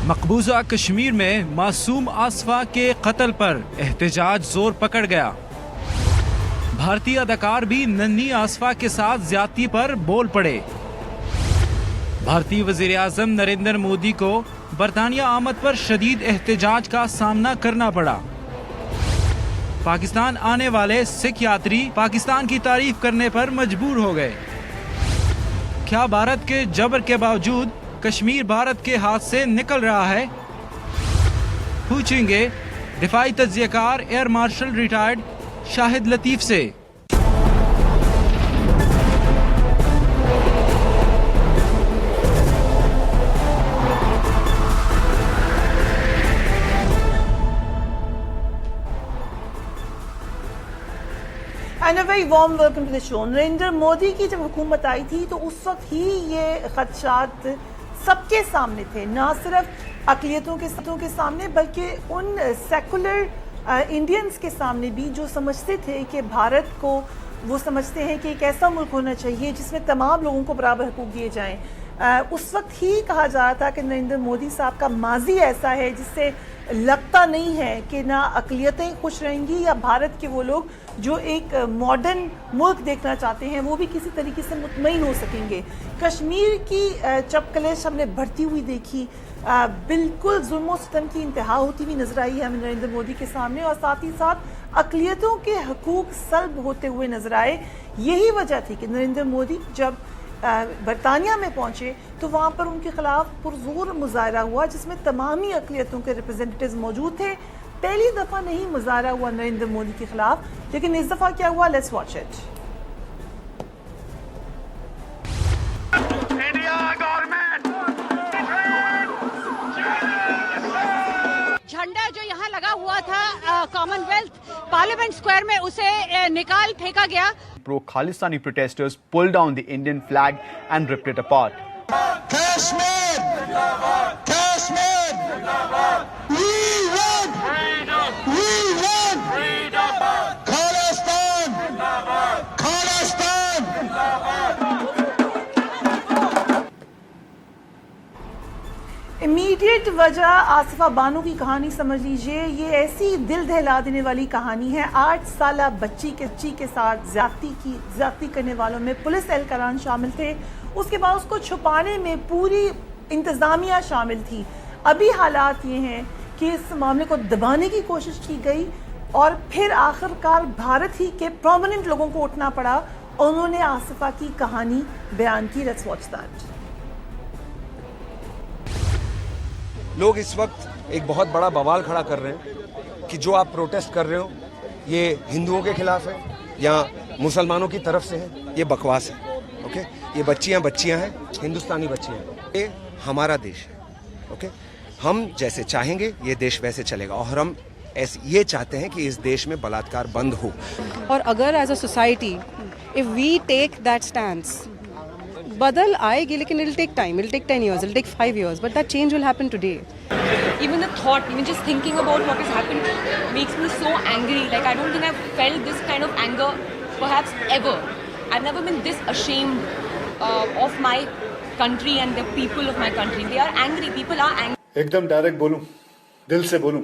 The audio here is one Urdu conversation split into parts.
مقبوضہ کشمیر میں معصوم آصفہ کے قتل پر احتجاج زور پکڑ گیا۔ بھارتی اداکار بھی ننھی آصفہ کے ساتھ زیادتی پر بول پڑے۔ بھارتی وزیر اعظم نریندر مودی کو برطانیہ آمد پر شدید احتجاج کا سامنا کرنا پڑا۔ پاکستان آنے والے سکھ یاتری پاکستان کی تعریف کرنے پر مجبور ہو گئے۔ کیا بھارت کے جبر کے باوجود کشمیر بھارت کے ہاتھ سے نکل رہا ہے؟ پوچھیں گے دفاعی تجزیہ کار ایئر مارشل ریٹائرڈ شاہد لطیف سے۔ And a very warm welcome to the show. Narendra Modi کی جب حکومت آئی تھی تو اس وقت ہی یہ خدشات سب کے سامنے تھے، نہ صرف اقلیتوں کے سامنے بلکہ ان سیکولر انڈینز کے سامنے بھی جو سمجھتے تھے کہ بھارت کو وہ سمجھتے ہیں کہ ایک ایسا ملک ہونا چاہیے جس میں تمام لوگوں کو برابر حقوق دیے جائیں۔ اس وقت ہی کہا جا رہا تھا کہ نریندر مودی صاحب کا ماضی ایسا ہے جس سے لگتا نہیں ہے کہ نہ اقلیتیں خوش رہیں گی یا بھارت کے وہ لوگ جو ایک ماڈرن ملک دیکھنا چاہتے ہیں وہ بھی کسی طریقے سے مطمئن ہو سکیں گے۔ کشمیر کی چپکلیش ہم نے بڑھتی ہوئی دیکھی، بالکل ظلم و ستم کی انتہا ہوتی ہوئی نظر آئی ہے ہمیں نریندر مودی کے سامنے، اور ساتھ ہی ساتھ اقلیتوں کے حقوق سلب ہوتے ہوئے نظر آئے۔ یہی وجہ تھی کہ نریندر مودی جب برطانیہ میں پہنچے تو وہاں پر ان کے خلاف پرزور مظاہرہ ہوا جس میں تمامی اقلیتوں کے ریپرزینٹیٹیوز موجود تھے۔ پہلی دفعہ نہیں مظاہرہ ہوا نریندر مودی کے خلاف، لیکن اس دفعہ کیا ہوا، لیٹس واچ اٹ۔ جھنڈا جو یہاں لگا ہوا تھا کامن ویلتھ پارلیمنٹ اسکوائر میں، اسے نکال پھینکا گیا۔ Pro-Khalistani protesters pulled down the Indian flag and ripped it apart. Kashmir! Kashmir! We want freedom! We want freedom! Khalistan! Khalistan! Immediate وجہ آصفہ بانو کی کہانی سمجھ لیجئے، یہ ایسی دل دہلا دینے والی کہانی ہے۔ 8 سالہ بچی کے ساتھ زیادتی کرنے والوں میں پولیس اہلکاران شامل تھے، اس کے بعد اس کو چھپانے میں پوری انتظامیہ شامل تھی۔ ابھی حالات یہ ہیں کہ اس معاملے کو دبانے کی کوشش کی گئی اور پھر آخرکار بھارت ہی کے پرومیننٹ لوگوں کو اٹھنا پڑا، انہوں نے آصفہ کی کہانی بیان کی۔ Let's watch that. لوگ اس وقت ایک بہت بڑا بوال کھڑا کر رہے ہیں کہ جو آپ پروٹیسٹ کر رہے ہو یہ ہندوؤں کے خلاف ہے یا مسلمانوں کی طرف سے ہے، یہ بکواس ہے۔ اوکے، یہ بچیاں ہیں، ہندوستانی بچیاں ہیں، یہ ہمارا دیش ہے۔ اوکے، ہم جیسے چاہیں گے یہ دیش ویسے چلے گا، اور ہم یہ چاہتے ہیں کہ اس دیش میں بلااتکار بند ہو۔ اور اگر as a society if we take that stance بدل آئے گی، لیکن it'll take time, it'll take 10 years, it'll take 5 years, but that change will happen today. Even the thought, even just thinking about what has happened makes me so angry. Like, I don't think I've felt this kind of anger perhaps ever. I've never been this ashamed of my country and the people of my country. They are angry, people are angry. ایک دم ڈائریکٹ بولوں، دل سے بولوں،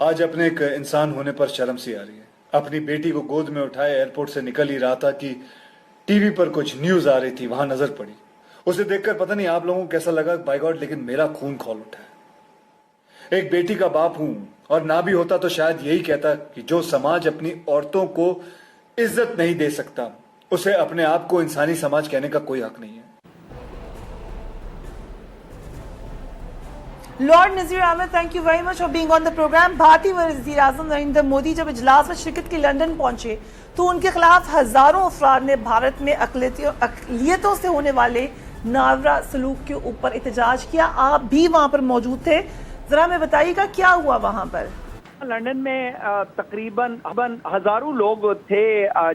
آج اپنے ایک انسان ہونے پر شرم سی آ رہی ہے۔ اپنی بیٹی کو گود میں اٹھائے ایئرپورٹ سے نکل ہی رہا تھا کہ ٹی وی پر کچھ نیوز آ رہی تھی، وہاں نظر پڑی، اسے دیکھ کر پتہ نہیں آپ لوگوں کو کیسا لگا، بائی گاڈ، لیکن میرا خون کھول اٹھا ہے۔ ایک بیٹی کا باپ ہوں، اور نہ بھی ہوتا تو شاید یہی کہتا کہ جو سماج اپنی عورتوں کو عزت نہیں دے سکتا اسے اپنے آپ کو انسانی سماج کہنے کا کوئی حق نہیں ہے۔ Lord Nazir Ahmed, thank you very much for being on the programme. بھارتی وزیر اعظم نریندر مودی جب اجلاس میں شرکت کے لندن پہنچے تو ان کے خلاف ہزاروں افراد نے بھارت میں اقلیتوں سے ہونے والے ناورا سلوک کے اوپر احتجاج کیا۔ آپ بھی وہاں پر موجود تھے، ذرا ہمیں بتائیے گا کیا ہوا وہاں پر؟ لندن میں تقریباً ہزاروں لوگ تھے،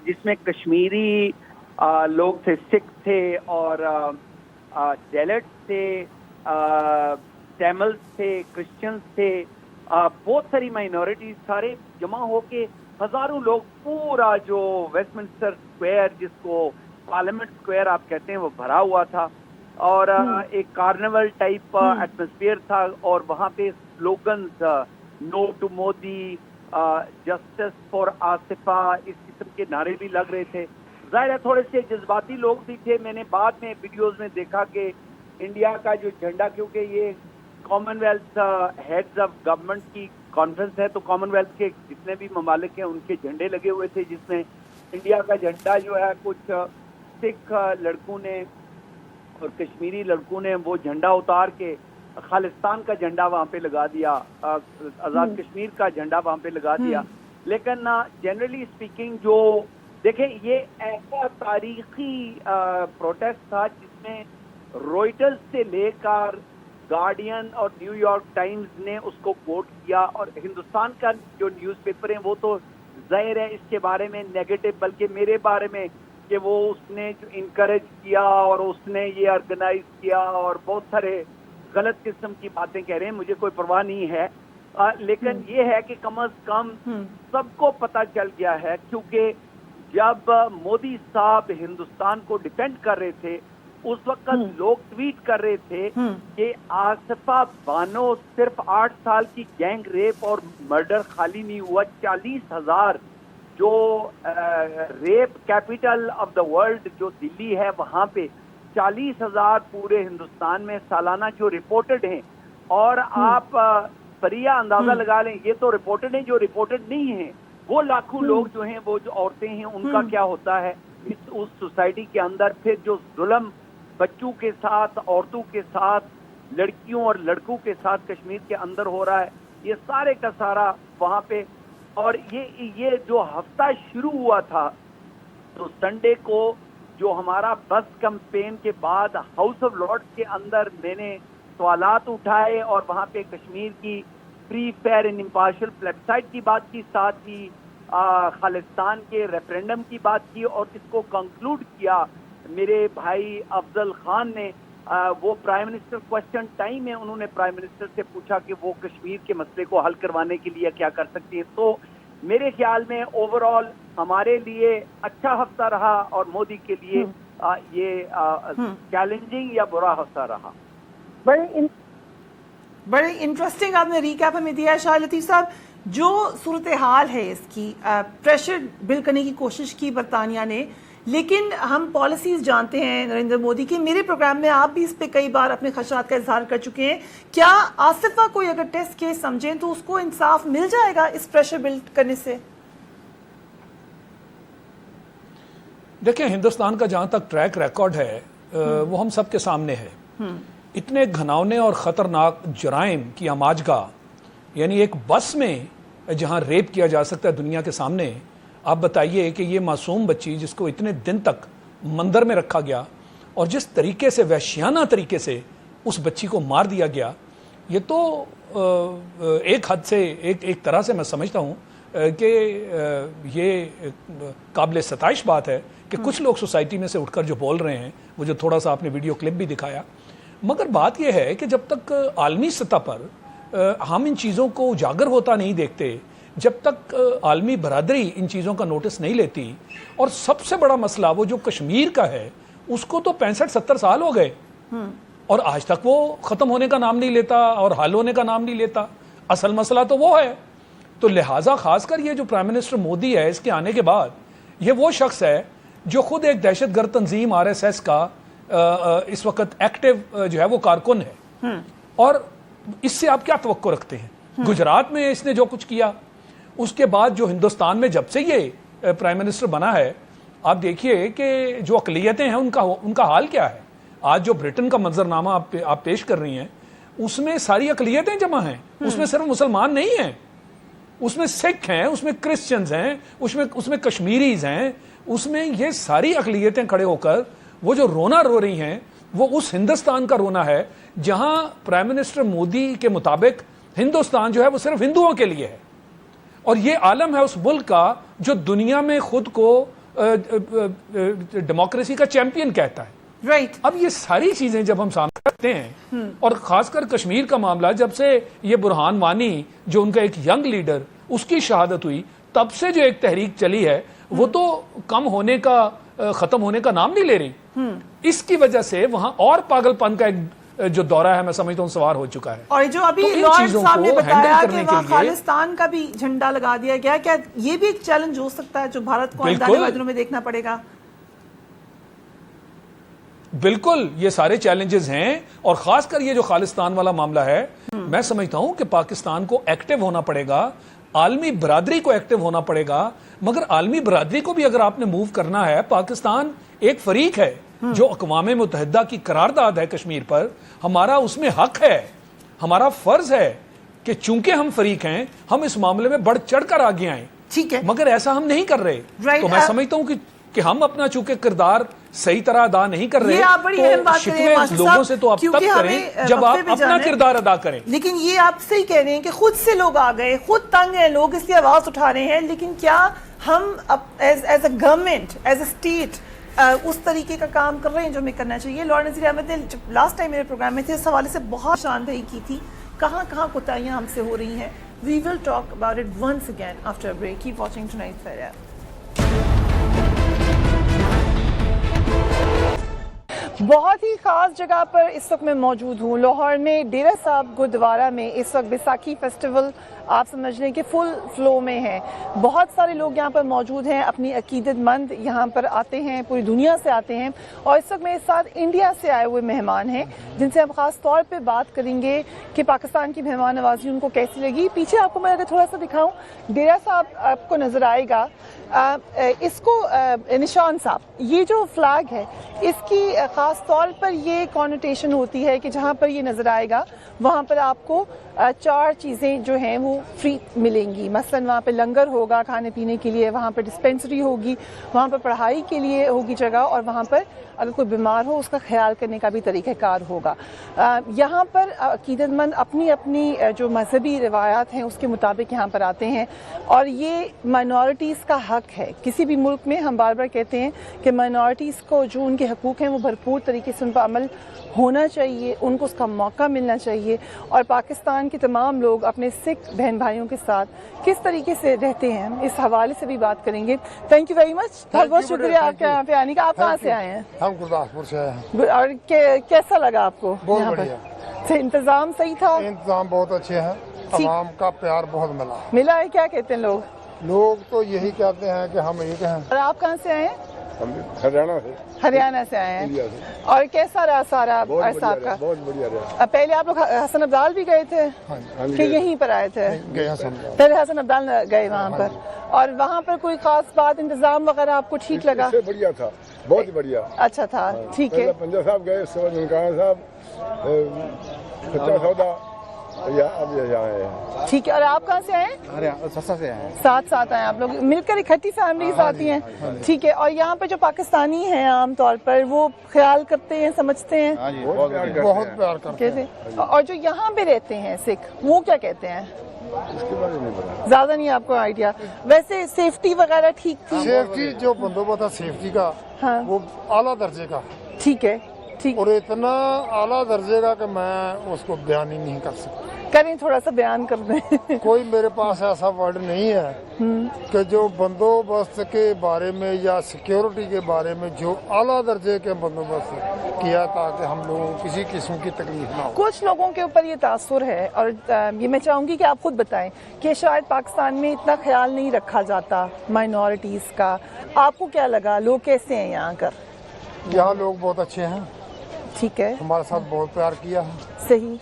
جس میں کشمیری لوگ تھے، سکھ تھے، اور ڈیلٹس تھے، ٹیملز تھے، کرسچنز تھے، بہت ساری مائنورٹیز، سارے جمع ہو کے ہزاروں لوگ پورا جو ویسٹ منسٹر اسکوائر، جس کو پارلیمنٹ اسکوائر آپ کہتے ہیں، وہ بھرا ہوا تھا۔ اور ایک کارنیول ٹائپ ایٹماسفیئر تھا اور وہاں پہ slogans no to Modi, justice for Asifa, اس قسم کے نعرے بھی لگ رہے تھے. ظاہر ہے تھوڑے سے جذباتی لوگ بھی تھے. میں نے بعد میں ویڈیوز میں دیکھا کہ انڈیا کا جو جھنڈا, کیونکہ یہ common wealth heads of government کی کانفرنس ہے, تو کامن ویلتھ کے جتنے بھی ممالک ہیں ان کے جھنڈے لگے ہوئے تھے, جس میں انڈیا کا جھنڈا جو ہے کچھ سکھ لڑکوں نے اور کشمیری لڑکوں نے وہ جھنڈا اتار کے خالصتان کا جھنڈا وہاں پہ لگا دیا, آزاد کشمیر کا جھنڈا وہاں پہ لگا دیا. لیکن جنرلی اسپیکنگ جو دیکھیں یہ ایسا تاریخی پروٹیسٹ تھا جس میں روئٹرز سے لے کر گارڈین اور نیو یارک ٹائمز نے اس کو کوٹ کیا, اور ہندوستان کا جو نیوز پیپر ہیں وہ تو ظاہر ہے اس کے بارے میں نیگیٹو, بلکہ میرے بارے میں کہ وہ اس نے جو انکریج کیا اور اس نے یہ آرگنائز کیا اور بہت سارے غلط قسم کی باتیں کہہ رہے ہیں. مجھے کوئی پرواہ نہیں ہے, لیکن یہ ہے کہ کم از کم سب کو پتہ چل گیا ہے, کیونکہ جب مودی صاحب ہندوستان کو ڈیفینڈ کر رہے تھے اس وقت لوگ ٹویٹ کر رہے تھے کہ آصفہ بانو صرف 8 سال کی گینگ ریپ اور مرڈر خالی نہیں ہوا, 40,000 جو rape capital of the world جو دلی ہے وہاں پہ 40,000 پورے ہندوستان میں سالانہ جو رپورٹڈ ہیں, اور آپ فریہ اندازہ لگا لیں یہ تو رپورٹڈ ہیں, جو رپورٹڈ نہیں ہیں وہ لاکھوں لوگ جو ہیں, وہ جو عورتیں ہیں ان کا کیا ہوتا ہے اس سوسائٹی کے اندر. پھر جو ظلم بچوں کے ساتھ, عورتوں کے ساتھ, لڑکیوں اور لڑکوں کے ساتھ کشمیر کے اندر ہو رہا ہے, یہ سارے کا سارا وہاں پہ. اور یہ جو ہفتہ شروع ہوا تھا تو سنڈے کو جو ہمارا بس کمپین کے بعد ہاؤس آف لارڈز کے اندر میں نے سوالات اٹھائے اور وہاں پہ کشمیر کی فری فیئر اینڈ امپارشل پلیبسائٹ کی بات کی, ساتھ ہی خالصتان کے ریفرینڈم کی بات کی, اور اس کو کنکلوڈ کیا میرے بھائی افضل خان نے. وہ پرائم منسٹر کوشچن ٹائم میں انہوں نے پرائم منسٹر سے پوچھا کہ وہ کشمیر کے مسئلے کو حل کروانے کے لیے کیا کر سکتی ہیں. تو میرے خیال میں اوور آل ہمارے لیے اچھا ہفتہ رہا اور مودی کے لیے یہ چیلنجنگ یا برا ہفتہ رہا. بڑے انٹرسٹنگ آپ نے ریکیپ ہمیں دیا ہے شاہ لطیف صاحب. جو صورتحال ہے اس کی, پریشر بلڈ کرنے کی کوشش کی برطانیہ نے, لیکن ہم پالیسیز جانتے ہیں نریندر مودی کی. میرے پروگرام میں آپ بھی اس پہ کئی بار اپنے خدشات کا اظہار کر چکے ہیں. کیا آصفہ کوئی اگر ٹیسٹ کیس سمجھیں تو اس کو انصاف مل جائے گا اس پریشر بلڈ کرنے سے؟ دیکھیں ہندوستان کا جہاں تک ٹریک ریکارڈ ہے وہ ہم سب کے سامنے ہے. اتنے گھناؤنے اور خطرناک جرائم کی آماجگاہ, یعنی ایک بس میں جہاں ریپ کیا جا سکتا ہے دنیا کے سامنے, آپ بتائیے کہ یہ معصوم بچی جس کو اتنے دن تک مندر میں رکھا گیا اور جس طریقے سے وحشیانہ طریقے سے اس بچی کو مار دیا گیا, یہ تو ایک حد سے ایک طرح سے میں سمجھتا ہوں کہ یہ قابل ستائش بات ہے کہ کچھ لوگ سوسائٹی میں سے اٹھ کر جو بول رہے ہیں, وہ جو تھوڑا سا آپ نے ویڈیو کلپ بھی دکھایا. مگر بات یہ ہے کہ جب تک عالمی سطح پر ہم ان چیزوں کو اجاگر ہوتا نہیں دیکھتے, جب تک عالمی برادری ان چیزوں کا نوٹس نہیں لیتی, اور سب سے بڑا مسئلہ وہ جو کشمیر کا ہے اس کو تو 65-70 سال ہو گئے اور آج تک وہ ختم ہونے کا نام نہیں لیتا اور حل ہونے کا نام نہیں لیتا. اصل مسئلہ تو وہ ہے. تو لہٰذا خاص کر یہ جو پرائم منسٹر مودی ہے, اس کے آنے کے بعد یہ وہ شخص ہے جو خود ایک دہشت گرد تنظیم RSS کا اس وقت ایکٹیو جو ہے وہ کارکن ہے. اور اس سے آپ کیا توقع رکھتے ہیں؟ گجرات میں اس نے جو کچھ کیا, اس کے بعد جو ہندوستان میں جب سے یہ پرائم منسٹر بنا ہے, آپ دیکھیے کہ جو اقلیتیں ہیں ان کا حال کیا ہے. آج جو برٹن کا منظرنامہ آپ پیش کر رہی ہیں اس میں ساری اقلیتیں جمع ہیں. اس میں صرف مسلمان نہیں ہیں, اس میں سکھ ہیں, اس میں کرسچنز ہیں, اس میں کشمیریز ہیں, اس میں یہ ساری اقلیتیں کھڑے ہو کر وہ جو رونا رو رہی ہیں وہ اس ہندوستان کا رونا ہے جہاں پرائم منسٹر مودی کے مطابق ہندوستان جو ہے وہ صرف ہندوؤں کے لیے ہے. اور یہ عالم ہے اس ملک کا جو دنیا میں خود کو ڈیموکریسی کا چیمپئن کہتا ہے. اب یہ ساری چیزیں جب ہم سامنے رکھتے ہیں, اور خاص کر کشمیر کا معاملہ, جب سے یہ برہان وانی جو ان کا ایک ینگ لیڈر اس کی شہادت ہوئی, تب سے جو ایک تحریک چلی ہے وہ تو کم ہونے کا ختم ہونے کا نام نہیں لے رہی. اس کی وجہ سے وہاں اور پاگلپن کا ایک جو دورہ ہے میں سمجھتا ہوں سوار ہو چکا ہے. اور جو ابھی لارڈ صاحب نے بتایا کہ وہاں خالصتان کا بھی جھنڈا لگا دیا گیا, کیا یہ بھی ایک چیلنج ہو سکتا ہے جو بھارت کو آنے والے دنوں میں دیکھنا پڑے گا؟ بالکل, یہ سارے چیلنجز ہیں, اور خاص کر یہ جو خالصتان والا معاملہ ہے, میں سمجھتا ہوں کہ پاکستان کو ایکٹیو ہونا پڑے گا, عالمی برادری کو ایکٹیو ہونا پڑے گا. مگر عالمی برادری کو بھی اگر آپ نے موو کرنا ہے, پاکستان ایک فریق ہے جو اقوام متحدہ کی قرارداد ہے کشمیر پر, ہمارا اس میں حق ہے, ہمارا فرض ہے کہ چونکہ ہم فریق ہیں ہم اس معاملے میں بڑھ چڑھ کر آگے آئیں. ٹھیک ہے, مگر ایسا ہم نہیں کر رہے. تو میں سمجھتا ہوں کہ ہم اپنا چونکہ کردار صحیح طرح ادا نہیں کر رہے, تو شکوے لوگوں سے تو آپ تب کریں جب آپ اپنا کردار ادا کریں. لیکن یہ آپ صحیح کہہ رہے ہیں کہ خود سے لوگ آ گئے, خود تنگ ہیں لوگ, اس لیے آواز اٹھا رہے ہیں. لیکن کیا ہم as a government, as a state اس طریقے کا کام کر رہے ہیں جو ہمیں کرنا چاہیے؟ لارڈ نذیر احمد نے جب لاسٹ ٹائم میرے پروگرام میں تھے اس حوالے سے بہت شاندہی کی تھی, کہاں کہاں کوتاہیاں ہم سے ہو رہی ہیں. We will talk about it once again after break. Keep watching tonight fair. بہت ہی خاص جگہ پر اس وقت میں موجود ہوں, لاہور میں ڈیرہ صاحب گردوارہ میں. اس وقت بیساکھی فیسٹیول آپ سمجھ لیں کہ فل فلو میں ہے. بہت سارے لوگ یہاں پر موجود ہیں, اپنی عقیدت مند یہاں پر آتے ہیں, پوری دنیا سے آتے ہیں. اور اس وقت میرے ساتھ انڈیا سے آئے ہوئے مہمان ہیں جن سے ہم خاص طور پہ بات کریں گے کہ پاکستان کی مہمان نوازی ان کو کیسی لگی. پیچھے آپ کو میں اگر تھوڑا سا دکھاؤں, ڈیرہ صاحب آپ کو نظر آئے گا. اس کو نشان صاحب, یہ جو فلیگ ہے اس کی خاص طور پر یہ کانوٹیشن ہوتی ہے کہ جہاں پر یہ نظر آئے گا وہاں پر آپ کو 4 چیزیں جو ہیں وہ فری ملیں گی. مثلا وہاں پہ لنگر ہوگا کھانے پینے کے لیے, وہاں پہ ڈسپینسری ہوگی, وہاں پر پڑھائی کے لیے ہوگی جگہ, اور وہاں پر اگر کوئی بیمار ہو اس کا خیال کرنے کا بھی طریقہ کار ہوگا. یہاں پر عقیدت مند اپنی اپنی جو مذہبی روایات ہیں اس کے مطابق یہاں پر آتے ہیں, اور یہ مائنورٹیز کا حق ہے. کسی بھی ملک میں ہم بار بار کہتے ہیں کہ مائنورٹیز کو جو ان کے حقوق ہیں وہ بھرپور طریقے سے ان پر عمل ہونا چاہیے, ان کو اس کا موقع ملنا چاہیے. اور پاکستان کے تمام لوگ اپنے سکھ بہن بھائیوں کے ساتھ کس طریقے سے رہتے ہیں اس حوالے سے بھی بات کریں گے. تھینک یو ویری مچ, بہت بہت شکریہ آپ کے یہاں پہ آنے کا. آپ کہاں سے آئے ہیں؟ ہم گرداسپور سے آئے ہیں. اور کیسا لگا آپ کو؟ بہت بڑھیا. انتظام صحیح تھا؟ انتظام بہت اچھے ہیں, عوام کا پیار بہت ملا ہے. کیا کہتے ہیں لوگ؟ لوگ تو یہی کہتے ہیں کہ ہم ایک ہیں. اور آپ کہاں سے آئے ہیں؟ ہم ہریانہ سے. ہریانہ سے آئے ہیں. اور کیسا رہا سارا صاحب کا؟ بہت بڑھیا رہا. پہلے آپ لوگ حسن ابدال بھی گئے تھے کہ یہیں پر آئے تھے؟ پہلے حسن ابدال گئے وہاں پر. اور وہاں پر کوئی خاص بات, انتظام وغیرہ آپ کو ٹھیک لگا؟ بڑھیا تھا, بہت بڑھیا. اچھا تھا, ٹھیک ہے. پنجاب صاحب گئے, اس کے بعد ننکانہ صاحب, سچا سودا, اب یہاں آئے ہیں. ٹھیک ہے. اور آپ کہاں سے آئے ہیں؟ سسا سے آئے ہیں. ساتھ آئے آپ لوگ مل کر اکٹھی فیملیز آتی ہیں. ٹھیک ہے. اور یہاں پہ جو پاکستانی ہیں عام طور پر وہ خیال کرتے ہیں, سمجھتے ہیں, بہت پیار کرتے ہیں. اور جو یہاں پہ رہتے ہیں سکھ, وہ کیا کہتے ہیں؟ اس کے بارے میں زیادہ نہیں آپ کو آئیڈیا. ویسے سیفٹی وغیرہ ٹھیک تھی؟ سیفٹی جو بندوبست ہے سیفٹی کا وہ اعلیٰ درجے کا. ٹھیک ہے. اور اتنا اعلیٰ درجے کا کہ میں اس کو بیان ہی نہیں کر سکتا. کریں, تھوڑا سا بیان کر دیں. کوئی میرے پاس ایسا ورڈ نہیں ہے کہ جو بندوبست کے بارے میں یا سیکیورٹی کے بارے میں جو اعلیٰ درجے کے بندوبست کیا تاکہ ہم لوگوں کو کسی قسم کی تکلیف نہ ہو. کچھ لوگوں کے اوپر یہ تاثر ہے, اور یہ میں چاہوں گی کہ آپ خود بتائیں کہ شاید پاکستان میں اتنا خیال نہیں رکھا جاتا مائنورٹیز کا. آپ کو کیا لگا, لوگ کیسے ہیں یہاں کر؟ یہاں لوگ بہت اچھے ہیں. ٹھیک ہے. ہمارے ساتھ بہت پیار کیا ہے. صحیح.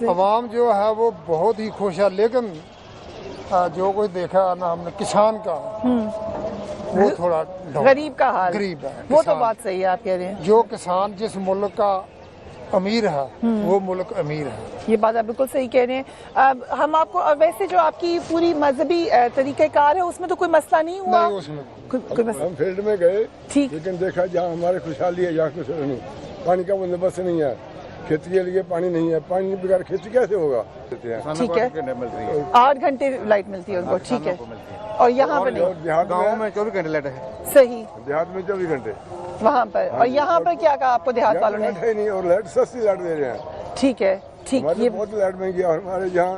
عوام جو ہے وہ بہت ہی خوش ہے. لیکن جو کچھ دیکھا نا ہم نے کسان کا, وہ تھوڑا غریب کا حال, غریب ہے. وہ تو بات صحیح ہے آپ کہہ رہے ہیں. جو کسان جس ملک کا امیر ہے وہ ملک امیر ہے. یہ بات آپ بالکل صحیح کہہ رہے ہیں. ہم آپ کو ویسے جو آپ کی پوری مذہبی طریقہ کار ہے اس میں تو کوئی مسئلہ نہیں ہوا؟ نہیں, اس میں ہم فیلڈ میں گئے, لیکن دیکھا جہاں ہماری خوشحالی ہے جہاں کچھ نہیں, پانی کا بندوبست نہیں ہے, کھیتی کے لیے پانی نہیں ہے, پانی بغیر کھیتی کیسے ہوگا؟ ٹھیک ہے. 8 گھنٹے لائٹ ملتی ہے ان کو. ٹھیک ہے. اور یہاں پر گاؤں میں 24 گھنٹے لائٹ ہے. صحیح. دیہات میں 24 گھنٹے وہاں پر. اور یہاں پر کیا کہا آپ کو دیہات والوں نے؟ نہیں, اور لائٹ سستی لائٹ دے رہے ہیں. ٹھیک ہے. ٹھیک. یہ بہت لائٹ مہنگی ہے. اور ہمارے یہاں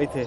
ਇੱਥੇ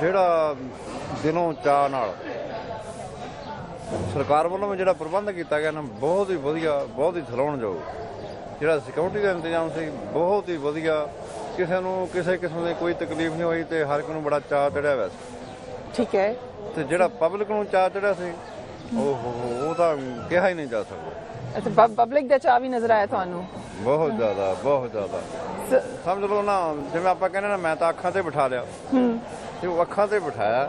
ਜਿਹੜਾ ਦਿਲੋਂ ਚਾਅ ਨਾਲ ਸਰਕਾਰ ਵੱਲੋਂ ਵੀ ਜਿਹੜਾ ਪ੍ਰਬੰਧ ਕੀਤਾ ਗਿਆ ਨਾ, ਬਹੁਤ ਹੀ ਵਧੀਆ, ਬਹੁਤ ਹੀ ਸਰਾਹੁਣਯੋਗ। ਜਿਹੜਾ ਸਿਕਿਉਰਿਟੀ ਦਾ ਇੰਤਜ਼ਾਮ ਸੀ, ਬਹੁਤ ਹੀ ਵਧੀਆ। ਕਿਸੇ ਨੂੰ ਕਿਸੇ ਕਿਸਮ ਦੀ ਕੋਈ ਤਕਲੀਫ ਨਹੀਂ ਹੋਈ ਤੇ ਹਰ ਇੱਕ ਨੂੰ ਬੜਾ ਚਾਅ ਚੜਿਆ ਹੋਇਆ ਸੀ। ਠੀਕ ਹੈ। ਤੇ ਜਿਹੜਾ ਪਬਲਿਕ ਨੂੰ ਚਾਅ ਚੜਿਆ ਸੀ, ਉਹ ਤਾਂ ਕਿਹਾ ਹੀ ਨਹੀਂ ਜਾ ਸਕਦਾ। ਅੱਛਾ, ਪਬਲਿਕ ਦਾ ਚਾਅ ਵੀ ਨਜ਼ਰ ਆਇਆ ਤੁਹਾਨੂੰ? ਬਹੁਤ ਜ਼ਿਆਦਾ, ਬਹੁਤ ਜ਼ਿਆਦਾ। ਸਮਝ ਲਓ ਨਾ, ਜਿਵੇਂ ਆਪਾਂ ਕਹਿੰਦੇ ਨਾ, ਮੈਂ ਤਾਂ ਅੱਖਾਂ ਤੇ ਬਿਠਾ ਲਿਆ, ਤੇ ਉਹ ਅੱਖਾਂ ਤੇ ਬਿਠਾਇਆ।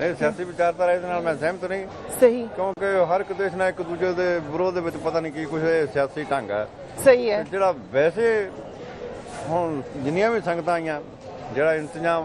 ਇਹ ਸਿਆਸੀ ਵਿਚਾਰਧਾਰਾ ਇਹਦੇ ਨਾਲ ਮੈਂ ਸਹਿਮਤ ਨਹੀਂ। ਸਹੀ, ਕਿਉਂਕਿ ਹਰ ਇੱਕ ਦੇਸ਼ ਨਾਲ ਇੱਕ ਦੂਜੇ ਦੇ ਵਿਰੋਧ ਦੇ ਵਿੱਚ ਪਤਾ ਨਹੀਂ ਕੀ ਕੁਝ ਸਿਆਸੀ ਢੰਗ ਹੈ। ਸਹੀ ਹੈ। ਜਿਹੜਾ ਵੈਸੇ ਹੁਣ ਜਿੰਨੀਆਂ ਵੀ ਸੰਗਤਾਂ ਆਈਆਂ, ਜਿਹੜਾ ਇੰਤਜ਼ਾਮ,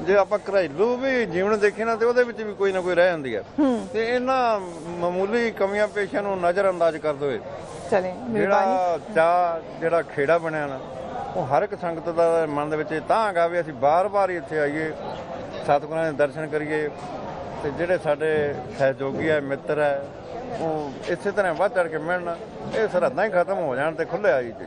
ਜੇ ਆਪਾਂ ਘਰੇਲੂ ਵੀ ਜੀਵਨ ਦੇਖੇ ਨਾ, ਤੇ ਉਹਦੇ ਵਿੱਚ ਵੀ ਕੋਈ ਨਾ ਕੋਈ ਰਹਿ ਜਾਂਦੀ ਹੈ। ਤੇ ਇਹਨਾਂ ਮਾਮੂਲੀ ਕਮੀਆਂ ਪੇਸ਼ੀਆਂ ਨੂੰ ਨਜ਼ਰ ਅੰਦਾਜ਼ ਕਰਦੇ ਹੋਏ ਜਿਹੜਾ ਚਾਹ, ਜਿਹੜਾ ਖੇੜਾ ਬਣਿਆ ਨਾ, ਉਹ ਹਰ ਇੱਕ ਸੰਗਤ ਦਾ ਮਨ ਦੇ ਵਿੱਚ ਤਾਂ ਹੈਗਾ ਵੀ ਅਸੀਂ ਬਾਰ-ਬਾਰ ਇੱਥੇ ਆਈਏ, ਸਤਿਗੁਰਾਂ ਦੇ ਦਰਸ਼ਨ ਕਰੀਏ। ਤੇ ਜਿਹੜੇ ਸਾਡੇ ਸਹਿਯੋਗੀ ਹੈ, ਮਿੱਤਰ ਹੈ, ਉਹ ਇਸੇ ਤਰ੍ਹਾਂ ਵੱਧ ਚੜ ਕੇ ਮਿਲਣ। ਇਹ ਸਰਹੱਦਾਂ ਹੀ ਖਤਮ ਹੋ ਜਾਣ ਤੇ ਖੁੱਲ੍ਹੇ ਆਈ ਜੀ।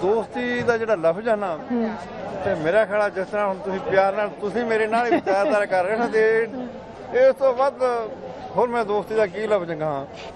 ਦੋਸਤੀ ਦਾ ਜਿਹੜਾ ਲਫ਼ਜ਼ ਹੈ ਨਾ, ਤੇ ਮੇਰਾ ਖਿਆਲ ਜਿਸ ਤਰ੍ਹਾਂ ਹੁਣ ਤੁਸੀਂ ਪਿਆਰ ਨਾਲ ਤੁਸੀਂ ਮੇਰੇ ਨਾਲ ਹੀ ਵਿਚਾਰਧਾਰਾ ਕਰ ਰਹੇ ਹੋ ਨਾ, ਤੇ ਇਸ ਤੋਂ ਵੱਧ ਹੋਰ ਮੈਂ ਦੋਸਤੀ ਦਾ ਕੀ ਲਫ਼ਜ਼ ਕਹਾਂ।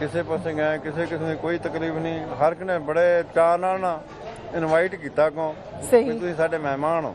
ਕਿਸੇ ਪਾਸੇ ਗਏ, ਕਿਸੇ ਕਿਸਮ ਦੀ ਕੋਈ ਤਕਲੀਫ ਨਹੀਂ। ਹਰ ਇੱਕ ਨੇ ਬੜੇ ਚਾਅ ਨਾਲ ਨਾ ਇਨਵਾਈਟ ਕੀਤਾ ਕੋ, ਤੁਸੀਂ ਸਾਡੇ ਮਹਿਮਾਨ ਹੋ।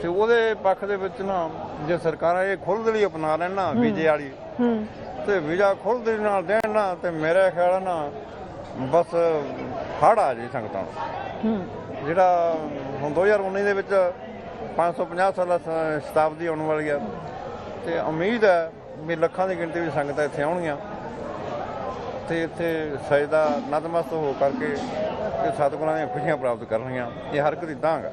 ਤੇ ਉਹਦੇ ਪੱਖ ਦੇ ਵਿੱਚ ਨਾ, ਜੇ ਸਰਕਾਰਾਂ ਇਹ ਖੁੱਲ੍ਹਦਿਲੀ ਅਪਣਾ ਲੈਣ ਨਾ ਵੀਜ਼ੇ ਵਾਲੀ, ਤੇ ਵੀਜ਼ਾ ਖੁੱਲ੍ਹਦਿਲੀ ਨਾਲ ਦੇਣ ਨਾ, ਤੇ ਮੇਰੇ ਖਿਆਲ ਨਾ ਬਸ ਹੜ੍ਹ ਆ ਜੀ ਸੰਗਤਾਂ ਨੂੰ। ਜਿਹੜਾ ਹੁਣ 2019 ਦੇ ਵਿੱਚ 550 ਸਾਲਾ ਸ਼ਤਾਬਦੀ ਆਉਣ ਵਾਲੀ ਆ, ਤੇ ਉਮੀਦ ਹੈ ਵੀ ਲੱਖਾਂ ਦੀ ਗਿਣਤੀ ਵਿੱਚ ਸੰਗਤਾਂ ਇੱਥੇ ਆਉਣਗੀਆਂ, ਤੇ ਇੱਥੇ ਸਜਦਾ ਨਤਮਸਤ ਹੋ ਕਰਕੇ ਇਹ ਸਤਿਗੁਰਾਂ ਦੀਆਂ ਖੁਸ਼ੀਆਂ ਪ੍ਰਾਪਤ ਕਰਨਗੀਆਂ। ਇਹ ਹਰ ਇੱਕ ਦੀ ਤਾਂਘ ਹੈ।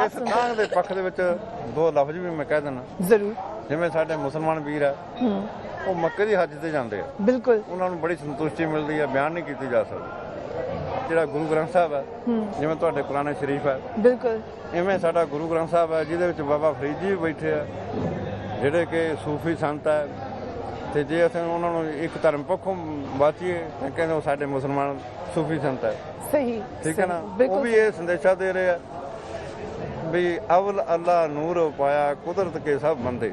ਇਸ ਤਾਂਘ ਦੇ ਪੱਖ ਦੇ ਵਿੱਚ ਦੋ ਲਫ਼ਜ਼ ਵੀ ਮੈਂ ਕਹਿ ਦਿੰਦਾ ਜ਼ਰੂਰ। ਜਿਵੇਂ ਸਾਡੇ ਮੁਸਲਮਾਨ ਵੀਰ ਆ, ਉਹ ਮੱਕੇ ਦੀ ਹੱਜ ਤੇ ਜਾਂਦੇ ਆ, ਬਿਲਕੁਲ ਉਹਨਾਂ ਨੂੰ ਬੜੀ ਸੰਤੁਸ਼ਟੀ ਮਿਲਦੀ ਹੈ, ਬਿਆਨ ਨਹੀਂ ਕੀਤੀ ਜਾ ਸਕਦੀ। ਜਿਹੜਾ ਗੁਰੂ ਗ੍ਰੰਥ ਸਾਹਿਬ ਹੈ, ਜਿਵੇਂ ਤੁਹਾਡੇ ਕੁਰਾਨ ਸ਼ਰੀਫ ਹੈ, ਬਿਲਕੁਲ ਇਵੇਂ ਸਾਡਾ ਗੁਰੂ ਗ੍ਰੰਥ ਸਾਹਿਬ ਹੈ, ਜਿਹਦੇ ਵਿੱਚ ਬਾਬਾ ਫਰੀਦ ਜੀ ਵੀ ਬੈਠੇ ਆ, ਜਿਹੜੇ ਕਿ ਸੂਫੀ ਸੰਤ ਹੈ। ਤੇ ਜੇ ਅਸੀਂ ਉਹਨਾਂ ਨੂੰ ਇੱਕ ਧਰਮ ਪੱਖੋਂ ਬਾਚੀਏ ਤਾਂ ਕਹਿੰਦੇ ਉਹ ਸਾਡੇ ਮੁਸਲਮਾਨ ਸੂਫੀ ਸੰਤ ਹੈ। ਸਹੀ, ਠੀਕ ਹੈ ਨਾ। ਉਹ ਵੀ ਇਹ ਸੰਦੇਸ਼ਾ ਦੇ ਰਹੇ ਆ ਵੀ ਅਵਲ ਅੱਲਾ ਨੂਰ ਪਾਇਆ ਕੁਦਰਤ ਕੇ ਸਭ ਬੰਦੇ